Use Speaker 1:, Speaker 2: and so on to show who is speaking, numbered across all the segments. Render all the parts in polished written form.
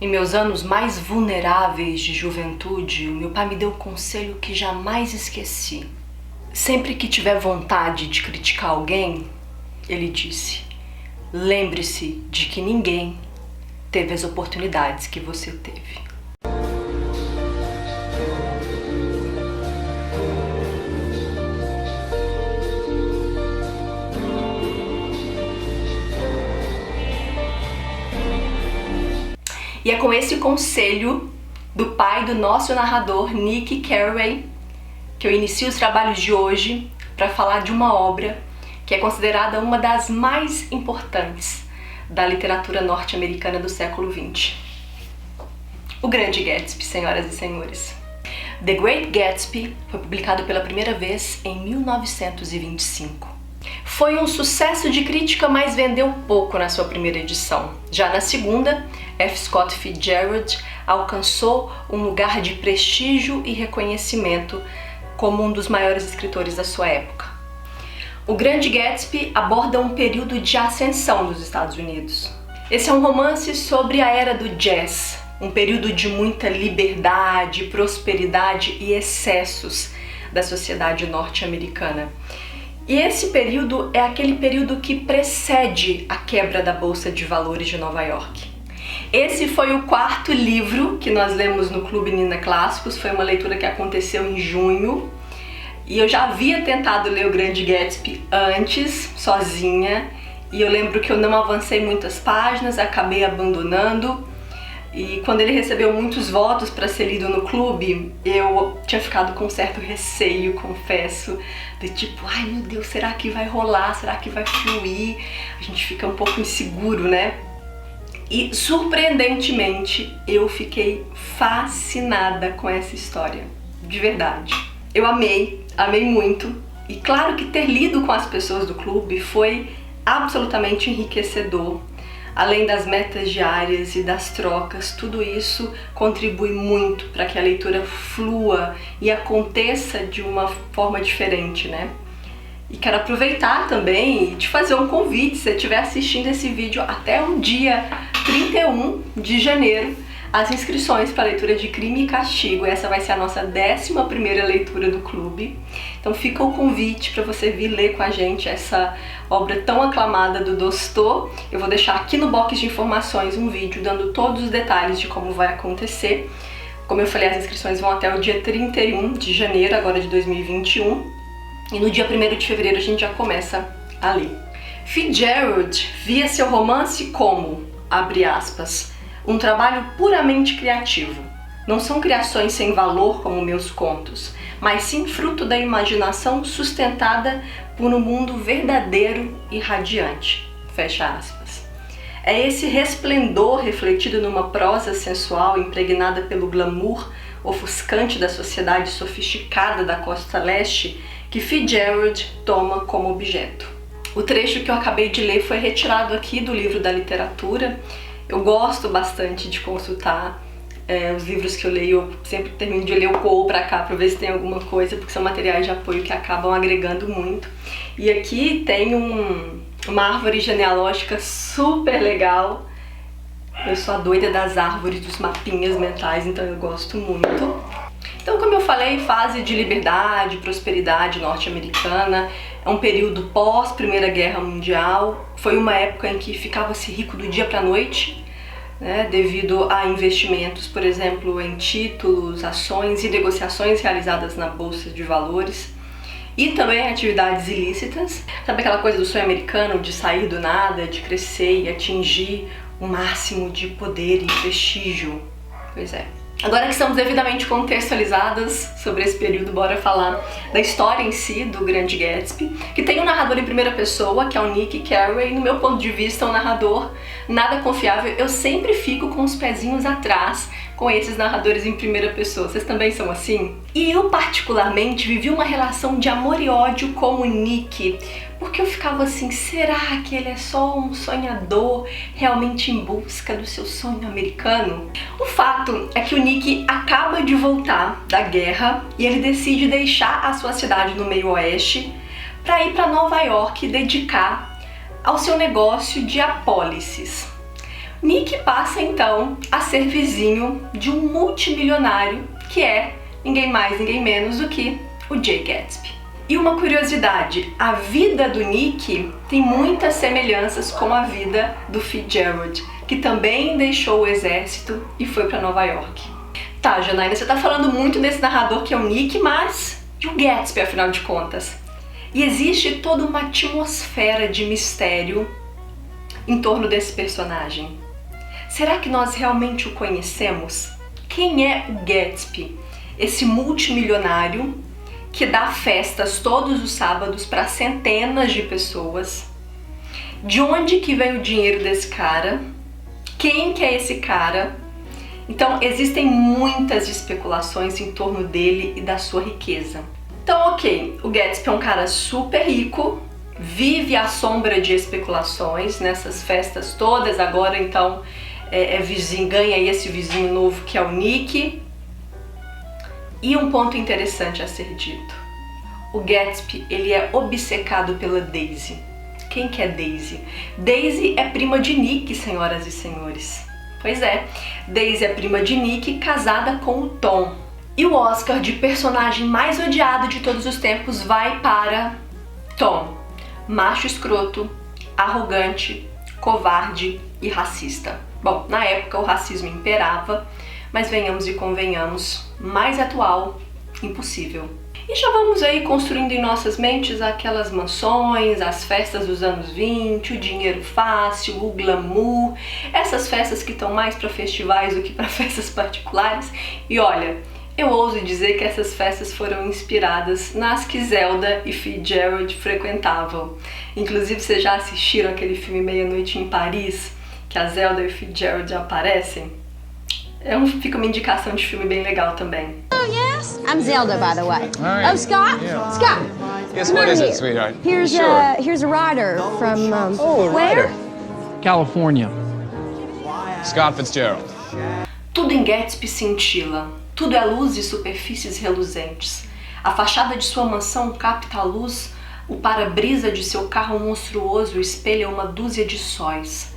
Speaker 1: Em meus anos mais vulneráveis de juventude, o meu pai me deu um conselho que jamais esqueci. Sempre que tiver vontade de criticar alguém, ele disse: lembre-se de que ninguém teve as oportunidades que você teve. E é com esse conselho do pai do nosso narrador, Nick Carraway, que eu inicio os trabalhos de hoje para falar de uma obra que é considerada uma das mais importantes da literatura norte-americana do século XX. O Grande Gatsby, senhoras e senhores. The Great Gatsby foi publicado pela primeira vez em 1925. Foi um sucesso de crítica, mas vendeu pouco na sua primeira edição. Já na segunda, F. Scott Fitzgerald alcançou um lugar de prestígio e reconhecimento como um dos maiores escritores da sua época. O Grande Gatsby aborda um período de ascensão dos Estados Unidos. Esse é um romance sobre a era do jazz, um período de muita liberdade, prosperidade e excessos da sociedade norte-americana. E esse período é aquele período que precede a quebra da Bolsa de Valores de Nova York. Esse foi o quarto livro que nós lemos no Clube Nina Clássicos, foi uma leitura que aconteceu em junho. E eu já havia tentado ler o Grande Gatsby antes, sozinha, e eu lembro que eu não avancei muitas páginas, acabei abandonando. E quando ele recebeu muitos votos para ser lido no clube, eu tinha ficado com um certo receio, confesso, de tipo, ai meu Deus, será que vai rolar? Será que vai fluir? A gente fica um pouco inseguro, né? E surpreendentemente, eu fiquei fascinada com essa história, de verdade. Eu amei muito, e claro que ter lido com as pessoas do clube foi absolutamente enriquecedor. Além das metas diárias e das trocas, tudo isso contribui muito para que a leitura flua e aconteça de uma forma diferente, né? E quero aproveitar também e te fazer um convite, se você estiver assistindo esse vídeo até o dia 31 de janeiro, as inscrições para a leitura de Crime e Castigo. Essa vai ser a nossa 11ª leitura do clube. Então fica o convite para você vir ler com a gente essa obra tão aclamada do Dostô. Eu vou deixar aqui no box de informações um vídeo dando todos os detalhes de como vai acontecer. Como eu falei, as inscrições vão até o dia 31 de janeiro, agora de 2021. E no dia 1º de fevereiro a gente já começa a ler. Fitzgerald via seu romance como, abre aspas, um trabalho puramente criativo. Não são criações sem valor como meus contos, mas sim fruto da imaginação sustentada por um mundo verdadeiro e radiante. Fecha aspas. É esse resplendor refletido numa prosa sensual impregnada pelo glamour ofuscante da sociedade sofisticada da costa leste que Fitzgerald toma como objeto. O trecho que eu acabei de ler foi retirado aqui do livro da literatura. Eu gosto bastante de consultar os livros que eu leio, eu sempre termino de ler o corro pra cá pra ver se tem alguma coisa, porque são materiais de apoio que acabam agregando muito. E aqui tem uma árvore genealógica super legal. Eu sou a doida das árvores, dos mapinhas mentais, então eu gosto muito. Então, como eu falei, fase de liberdade, prosperidade norte-americana, é um período pós-Primeira Guerra Mundial, foi uma época em que ficava-se rico do dia para a noite, né, devido a investimentos, por exemplo, em títulos, ações e negociações realizadas na Bolsa de Valores, e também atividades ilícitas. Sabe aquela coisa do sonho americano de sair do nada, de crescer e atingir o máximo de poder e prestígio? Pois é. Agora que estamos devidamente contextualizadas sobre esse período, bora falar da história em si do Grande Gatsby, que tem um narrador em primeira pessoa, que é o Nick Carraway. No meu ponto de vista, um narrador nada confiável. Eu sempre fico com os pezinhos atrás com esses narradores em primeira pessoa. Vocês também são assim? E eu, particularmente, vivi uma relação de amor e ódio com o Nick, porque eu ficava assim, será que ele é só um sonhador realmente em busca do seu sonho americano? O fato é que o Nick acaba de voltar da guerra e ele decide deixar a sua cidade no meio oeste para ir para Nova York e dedicar ao seu negócio de apólices. Nick passa então a ser vizinho de um multimilionário que é ninguém mais, ninguém menos do que o Jay Gatsby. E uma curiosidade, a vida do Nick tem muitas semelhanças com a vida do Fitzgerald, que também deixou o exército e foi para Nova York. Tá, Janaína, você tá falando muito desse narrador que é o Nick, mas e o Gatsby, afinal de contas? E existe toda uma atmosfera de mistério em torno desse personagem. Será que nós realmente o conhecemos? Quem é o Gatsby? Esse multimilionário que dá festas todos os sábados para centenas de pessoas. De onde que vem o dinheiro desse cara? Quem que é esse cara? Então existem muitas especulações em torno dele e da sua riqueza. Então, ok, o Gatsby é um cara super rico, vive à sombra de especulações nessas festas todas. Agora então vizinho, ganha aí esse vizinho novo que é o Nick. E um ponto interessante a ser dito: o Gatsby, ele é obcecado pela Daisy. Quem que é Daisy? Daisy é prima de Nick, senhoras e senhores. Pois é, Daisy é prima de Nick, casada com o Tom. E o Oscar de personagem mais odiado de todos os tempos vai para Tom. Macho escroto, arrogante, covarde e racista. Bom, na época o racismo imperava, mas venhamos e convenhamos, mais atual, impossível. E já vamos aí construindo em nossas mentes aquelas mansões, as festas dos anos 20, o dinheiro fácil, o glamour, essas festas que estão mais para festivais do que para festas particulares. E olha, eu ouso dizer que essas festas foram inspiradas nas que Zelda e Fitzgerald frequentavam. Inclusive, vocês já assistiram aquele filme Meia-Noite em Paris, que a Zelda e o Fitzgerald aparecem? Fica uma indicação de filme bem legal também.
Speaker 2: Oh, yes? I'm Zelda, by the way.
Speaker 3: All right.
Speaker 2: Oh, Scott?
Speaker 3: Yeah.
Speaker 2: Scott!
Speaker 3: Yes,
Speaker 2: come
Speaker 3: what
Speaker 2: over
Speaker 3: is
Speaker 2: here.
Speaker 3: it, sweetheart?
Speaker 2: Here's,
Speaker 3: Sure.
Speaker 2: here's a rider from,
Speaker 3: Oh, a
Speaker 2: where?
Speaker 3: rider.
Speaker 4: California.
Speaker 3: Scott Fitzgerald.
Speaker 1: Tudo em Gatsby cintila, tudo é luz e superfícies reluzentes. A fachada de sua mansão capta a luz, o para-brisa de seu carro monstruoso espelha uma dúzia de sóis.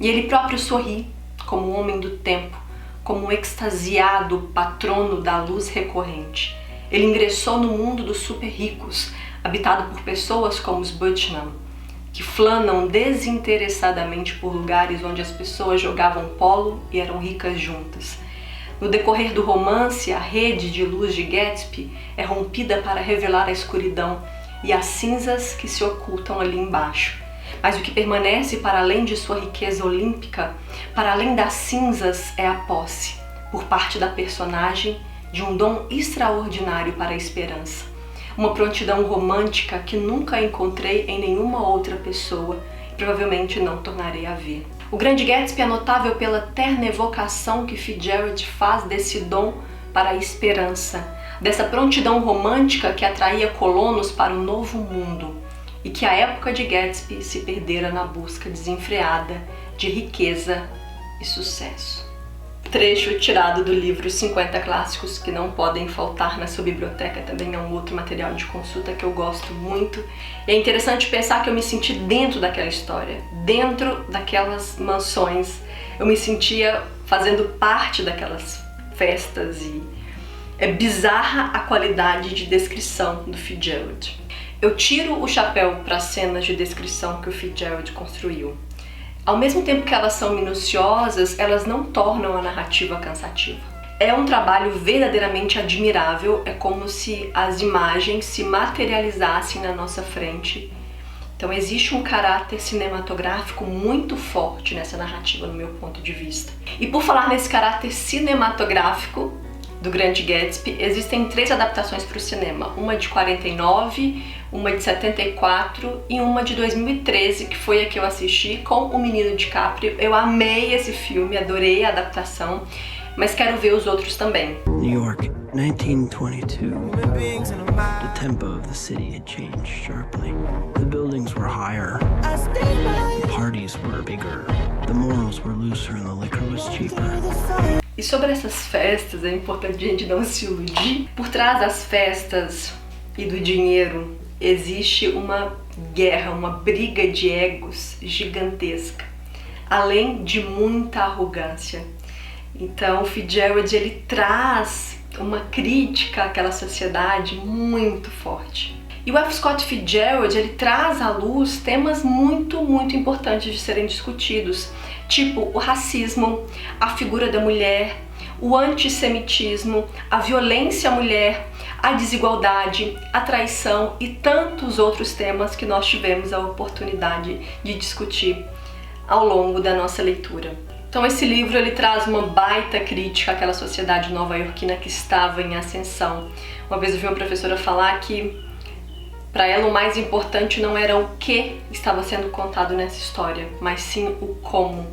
Speaker 1: E ele próprio sorri, como um homem do tempo, como um extasiado patrono da luz recorrente. Ele ingressou no mundo dos super ricos, habitado por pessoas como os Butchnam, que flanam desinteressadamente por lugares onde as pessoas jogavam polo e eram ricas juntas. No decorrer do romance, a rede de luz de Gatsby é rompida para revelar a escuridão e as cinzas que se ocultam ali embaixo. Mas o que permanece para além de sua riqueza olímpica, para além das cinzas, é a posse, por parte da personagem, de um dom extraordinário para a esperança. Uma prontidão romântica que nunca encontrei em nenhuma outra pessoa e provavelmente não tornarei a ver. O Grande Gatsby é notável pela terna evocação que Fitzgerald faz desse dom para a esperança, dessa prontidão romântica que atraía colonos para o novo mundo e que a época de Gatsby se perdera na busca desenfreada de riqueza e sucesso. Trecho tirado do livro 50 Clássicos que não podem faltar na sua biblioteca, também é um outro material de consulta que eu gosto muito. E é interessante pensar que eu me senti dentro daquela história, dentro daquelas mansões. Eu me sentia fazendo parte daquelas festas e é bizarra a qualidade de descrição do Fitzgerald. Eu tiro o chapéu para as cenas de descrição que o Fitzgerald construiu. Ao mesmo tempo que elas são minuciosas, elas não tornam a narrativa cansativa. É um trabalho verdadeiramente admirável, é como se as imagens se materializassem na nossa frente. Então existe um caráter cinematográfico muito forte nessa narrativa, no meu ponto de vista. E por falar nesse caráter cinematográfico do Grande Gatsby, existem 3 adaptações para o cinema, uma de 49, uma de 74 e uma de 2013, que foi a que eu assisti com o menino DiCaprio. Eu amei esse filme, adorei a adaptação, mas quero ver os outros também.
Speaker 5: New York, 1922. The tempo of the city had changed sharply. The buildings were higher. The parties were bigger. The morals were looser and the liquor was cheaper.
Speaker 1: E sobre essas festas, é importante a gente não se iludir. Por trás das festas e do dinheiro existe uma guerra, uma briga de egos gigantesca. além de muita arrogância. Então o Fitzgerald, ele traz uma crítica àquela sociedade muito forte. E o F. Scott Fitzgerald, ele traz à luz temas muito importantes de serem discutidos, tipo o racismo, a figura da mulher, o antissemitismo, a violência à mulher, a desigualdade, a traição e tantos outros temas que nós tivemos a oportunidade de discutir ao longo da nossa leitura. Então esse livro, ele traz uma baita crítica àquela sociedade nova-iorquina que estava em ascensão. Uma vez eu vi uma professora falar que para ela o mais importante não era o que estava sendo contado nessa história, mas sim o como.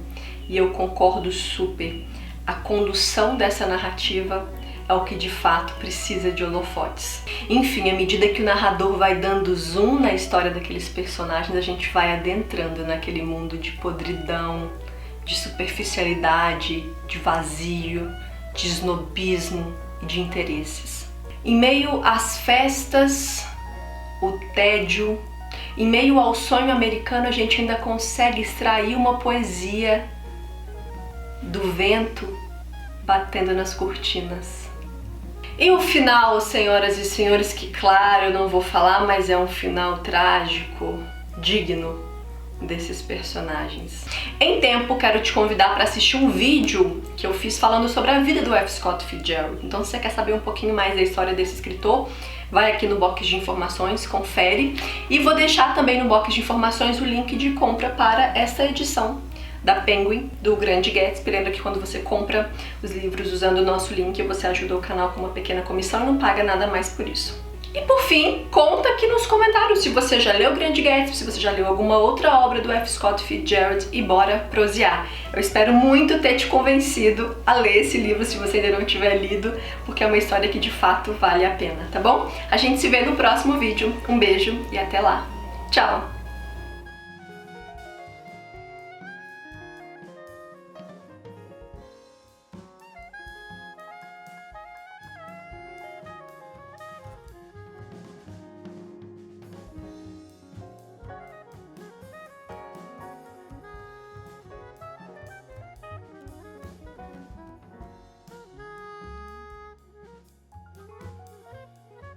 Speaker 1: E eu concordo super. A condução dessa narrativa é o que de fato precisa de holofotes. Enfim, à medida que o narrador vai dando zoom na história daqueles personagens, a gente vai adentrando naquele mundo de podridão, de superficialidade, de vazio, de snobismo e de interesses. Em meio às festas, o tédio, em meio ao sonho americano, a gente ainda consegue extrair uma poesia do vento batendo nas cortinas. E o final, senhoras e senhores, que claro, eu não vou falar, mas é um final trágico, digno desses personagens. Em tempo, quero te convidar para assistir um vídeo que eu fiz falando sobre a vida do F. Scott Fitzgerald. Então, se você quer saber um pouquinho mais da história desse escritor, vai aqui no box de informações, confere. E vou deixar também no box de informações o link de compra para essa edição da Penguin, do Grande Gatsby. Lembra que quando você compra os livros usando o nosso link, você ajuda o canal com uma pequena comissão e não paga nada mais por isso. E por fim, conta aqui nos comentários se você já leu o Grande Gatsby, se você já leu alguma outra obra do F. Scott Fitzgerald, e bora prosear. Eu espero muito ter te convencido a ler esse livro se você ainda não tiver lido, porque é uma história que de fato vale a pena, tá bom? A gente se vê no próximo vídeo. Um beijo e até lá. Tchau!